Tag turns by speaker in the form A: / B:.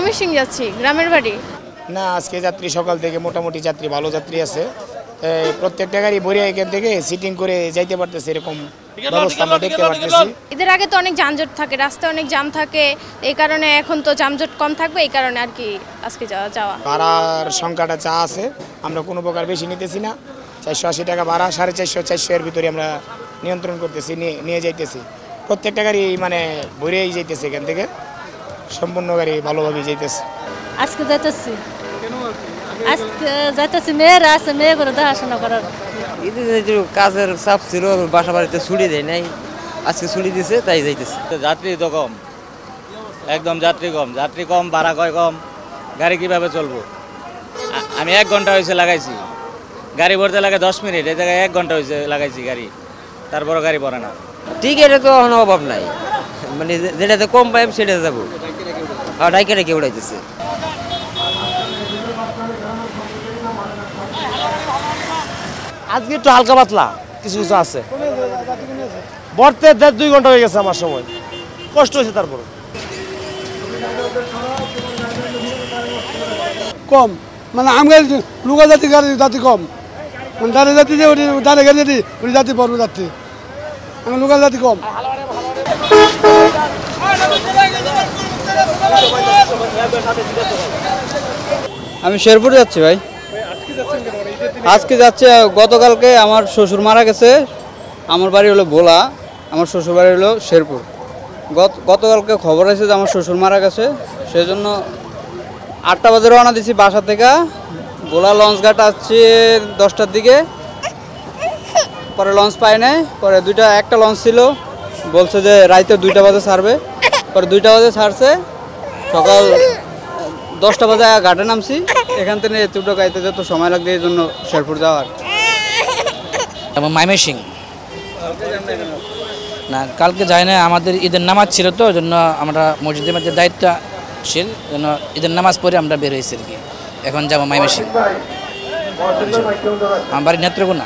A: ময়মনসিংহ যাচ্ছি, গ্রামের বাড়ি।
B: না, আজকে যাত্রী সকাল থেকে মোটামুটি যাত্রী ভালো যাত্রী আছে। প্রত্যেকটা গাড়ি ভরে এখান থেকে সিটিং করে যাইতে পারতেছে, এরকম ব্যবস্থা আমরা দেখতে পারতেছি।
A: ঈদের আগে তো অনেক যানজট থাকে, রাস্তায় অনেক জাম থাকে, এই কারণে এখন তো যানজট কম থাকবে, এই কারণে আর কি আজকে যাওয়া।
B: ভাড়ার সংখ্যাটা যা আছে আমরা কোনো প্রকার বেশি নিতেছি না। 480 টাকা ভাড়া, 450-400 এর ভিতরে আমরা নিয়ন্ত্রণ করতেছি, নিয়ে যাইতেছি। প্রত্যেকটা গাড়ি মানে ভরেই যাইতেছে, এখান থেকে সম্পূর্ণ গাড়ি ভালোভাবেই যাইতেছে।
C: আজকে যাইতেছি, আজকে যাইতেছি, মেয়েরা আছে, মেয়েগুলো দেখাশোনা করার।
D: ঈদের কাজের চাপ ছিল, বাসা বাড়িতে ছুটি দেয় নাই, আজকে ছুটি দিছে তাই যাইতেছে।
E: যাত্রী তো কম, একদম যাত্রী কম, ভাড়া কম, গাড়ি কিভাবে চলবো? আমি 1 ঘন্টা হয়েছে লাগাইছি, গাড়ি ভরতে লাগে 10 মিনিট, এই জায়গায় 1 ঘন্টা হয়েছে লাগাইছি গাড়ি, তারপরও গাড়ি ভরে না।
D: টিকিটের তো কোনো অভাব নাই, মানে যেটাতে কম পাইম সেটাতে যাবো। আর ডাইকে রেখে উড়াইতেছে।
F: আজকে একটু হালকা পাতলা কিছু কিছু আছে, বর্তে 1.5-2 ঘন্টা হয়ে গেছে আমার সময়, কষ্ট হয়েছে। তারপর
G: কম মানে আমার লুকা জাতি গাড়ি জাতি কম, মানে দাঁড়িয়ে জাতি যে ওটি দাঁড়িয়ে গাড়ি জাতি ওটি জাতি পর্ব যাত্রী, আমার লোকাল জাতি কম।
H: আমি শেরপুর যাচ্ছি ভাই। আজকে যাচ্ছে, গতকালকে আমার শ্বশুর মারা গেছে, আমার বাড়ি হলো ভোলা, আমার শ্বশুর বাড়ি হলো শেরপুর। গতকালকে খবর আছে যে আমার শ্বশুর মারা গেছে, সেই জন্য 8টা বাজে রওনা দিছি বাসা থেকে। ভোলা লঞ্চ ঘাট আসছে 10টার দিকে, পরে লঞ্চ পাই নাই, পরে একটা লঞ্চ ছিল, বলছে যে রাইতে 2টা বাজে ছাড়বে, পরে 2টা বাজে ছাড়ছে, সকাল 10টা বাজে ঘাটে নামছি। এখান থেকে এতটা গাইতে যত সময় লাগবে, এই জন্য শেরপুর যাওয়ার।
I: ময়মনসিংহ না, কালকে যাই না, আমাদের ঈদের নামাজ ছিল তো, ওই জন্য আমরা মসজিদের মধ্যে দায়িত্বশীল, জন্য ঈদের নামাজ পড়ে আমরা বের হয়েছি আর কি। এখন যাবো ময়মনসিংহ, আমার বাড়ি নেত্রকোনা।